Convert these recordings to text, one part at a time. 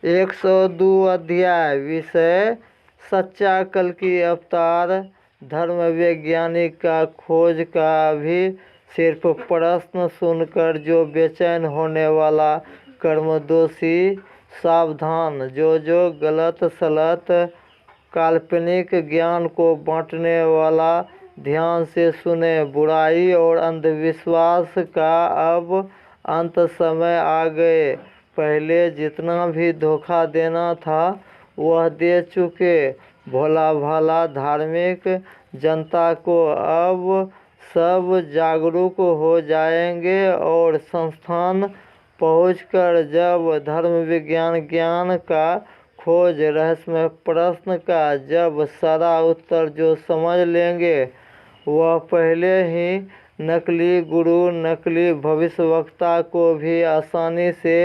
102 अध्याय। विषय सच्चा कल्कि अवतार। धर्म वैज्ञानिक का खोज का भी सिर्फ प्रश्न सुनकर जो बेचैन होने वाला कर्मदोषी सावधान। जो गलत सलत काल्पनिक ज्ञान को बांटने वाला ध्यान से सुने। बुराई और अंधविश्वास का अब अंत समय आ गए। पहले जितना भी धोखा देना था वह दे चुके। भोला भाला धार्मिक जनता को अब सब जागरूक हो जाएंगे और संस्थान पहुंचकर जब धर्म विज्ञान ज्ञान का खोज रहस्यमय प्रश्न का जब सारा उत्तर जो समझ लेंगे वह पहले ही नकली गुरु नकली भविष्यवक्ता को भी आसानी से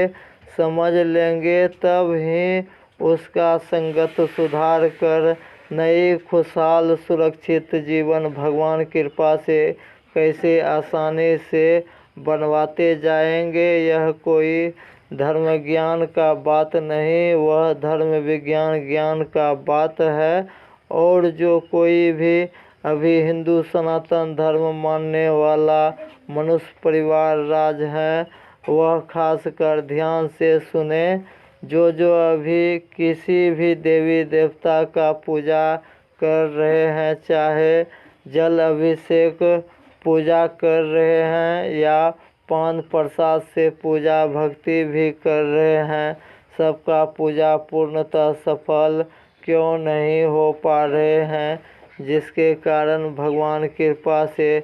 समझ लेंगे। तब ही उसका संगत सुधार कर नई खुशहाल सुरक्षित जीवन भगवान कृपा से कैसे आसानी से बनवाते जाएंगे। यह कोई धर्म ज्ञान का बात नहीं, वह धर्म विज्ञान ज्ञान का बात है। और जो कोई भी अभी हिंदू सनातन धर्म मानने वाला मनुष्य परिवार राज है वह खासकर ध्यान से सुने। जो अभी किसी भी देवी देवता का पूजा कर रहे हैं, चाहे जल अभिषेक पूजा कर रहे हैं या पान प्रसाद से पूजा भक्ति भी कर रहे हैं, सबका पूजा पूर्णतः सफल क्यों नहीं हो पा रहे हैं, जिसके कारण भगवान कृपा से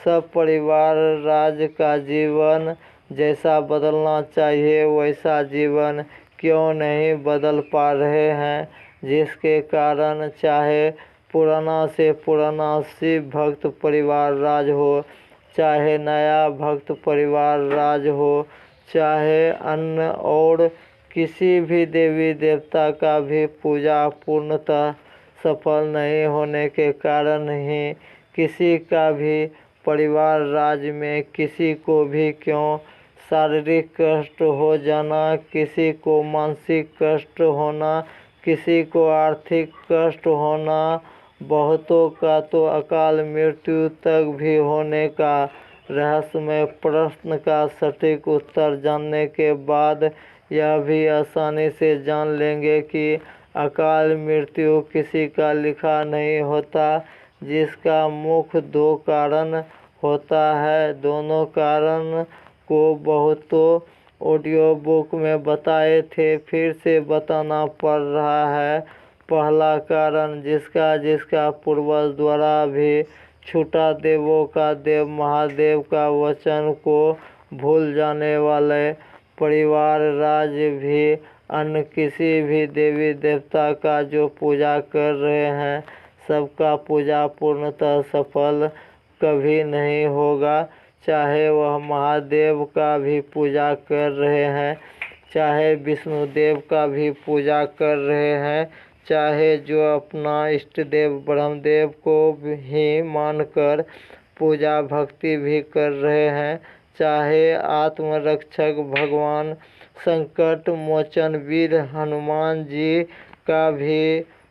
सब परिवार राज का जीवन जैसा बदलना चाहिए वैसा जीवन क्यों नहीं बदल पा रहे हैं, जिसके कारण चाहे पुराना से पुराना शिव भक्त परिवार राज हो, चाहे नया भक्त परिवार राज हो, चाहे अन्य और किसी भी देवी देवता का भी पूजा पूर्णतः सफल नहीं होने के कारण ही किसी का भी परिवार राज में किसी को भी क्यों शारीरिक कष्ट हो जाना, किसी को मानसिक कष्ट होना, किसी को आर्थिक कष्ट होना, बहुतों का तो अकाल मृत्यु तक भी होने का रहस्यमय प्रश्न का सटीक उत्तर जानने के बाद यह भी आसानी से जान लेंगे कि अकाल मृत्यु किसी का लिखा नहीं होता, जिसका मुख्य दो कारण होता है। दोनों कारण को बहुतों ऑडियो बुक में बताए थे, फिर से बताना पड़ रहा है। पहला कारण जिसका पूर्वज द्वारा भी छूटा, देवों का देव महादेव का वचन को भूल जाने वाले परिवार राज भी अन्य किसी भी देवी देवता का जो पूजा कर रहे हैं सबका पूजा पूर्णतः सफल कभी नहीं होगा। चाहे वह महादेव का भी पूजा कर रहे हैं, चाहे विष्णुदेव का भी पूजा कर रहे हैं, चाहे जो अपना इष्ट देव ब्रह्मदेव को ही मानकर पूजा भक्ति भी कर रहे हैं, चाहे आत्मरक्षक भगवान संकट मोचन वीर हनुमान जी का भी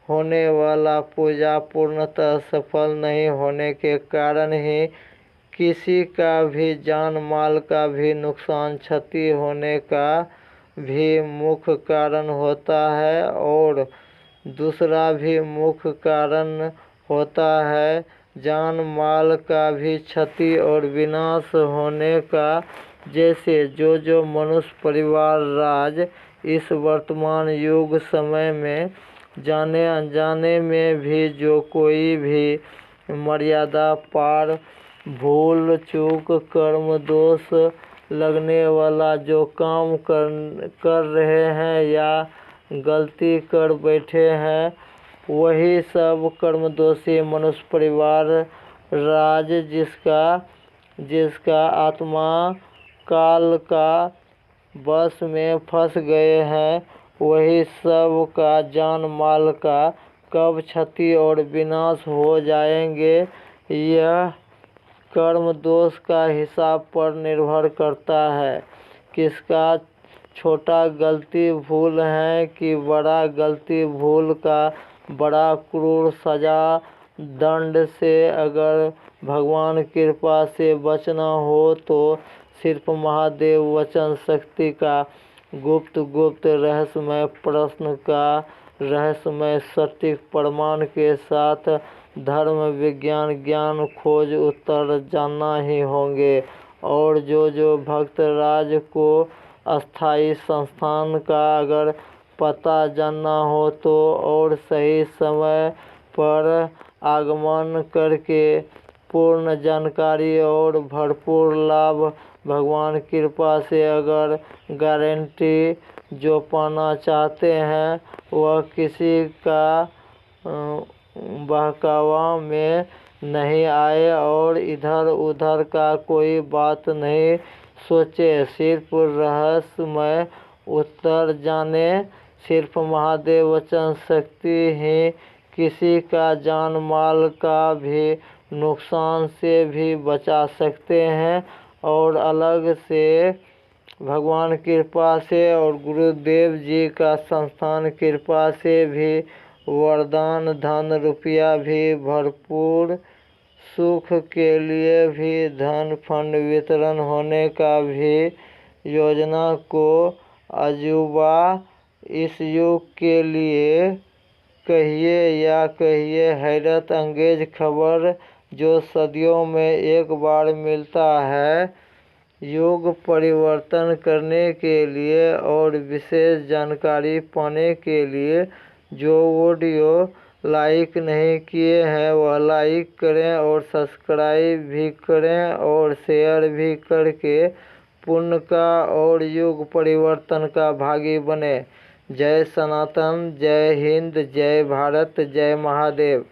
होने वाला पूजा पूर्णतः सफल नहीं होने के कारण ही किसी का भी जान माल का भी नुकसान क्षति होने का भी मुख्य कारण होता है। और दूसरा भी मुख्य कारण होता है जान माल का भी क्षति और विनाश होने का। जैसे जो मनुष्य परिवार राज इस वर्तमान युग समय में जाने अनजाने में भी जो कोई भी मर्यादा पार भूल चूक कर्म दोष लगने वाला जो काम कर रहे हैं या गलती कर बैठे हैं, वही सब कर्मदोषी मनुष्य परिवार राज जिसका आत्मा काल का बस में फंस गए हैं, वही सब का जान माल का कब क्षति और विनाश हो जाएंगे। यह कर्म दोष का हिसाब पर निर्भर करता है। किसका छोटा गलती भूल है कि बड़ा गलती भूल का बड़ा क्रूर सजा दंड से अगर भगवान कृपा से बचना हो तो सिर्फ महादेव वचन शक्ति का गुप्त रहस्यमय प्रश्न का रहस्यमय सटीक प्रमाण के साथ धर्म विज्ञान ज्ञान खोज उत्तर जानना ही होंगे। और जो भक्त राज को अस्थाई संस्थान का अगर पता जानना हो तो और सही समय पर आगमन करके पूर्ण जानकारी और भरपूर लाभ भगवान कृपा से अगर गारंटी जो पाना चाहते हैं वह किसी का बहकावा में नहीं आए और इधर उधर का कोई बात नहीं सोचे, सिर्फ रहस्यमय उत्तर जाने। सिर्फ महादेव वचन शक्ति ही किसी का जान माल का भी नुकसान से भी बचा सकते हैं और अलग से भगवान कृपा से और गुरुदेव जी का संस्थान कृपा से भी वरदान धन रुपया भी भरपूर सुख के लिए भी धन फंड वितरण होने का भी योजना को अजूबा इस युग के लिए कहिए या कहिए हैरत अंगेज खबर जो सदियों में एक बार मिलता है। युग परिवर्तन करने के लिए और विशेष जानकारी पाने के लिए जो वीडियो लाइक नहीं किए हैं वह लाइक करें और सब्सक्राइब भी करें और शेयर भी करके पुण्य का और युग परिवर्तन का भागी बने। जय सनातन, जय हिंद, जय भारत, जय महादेव।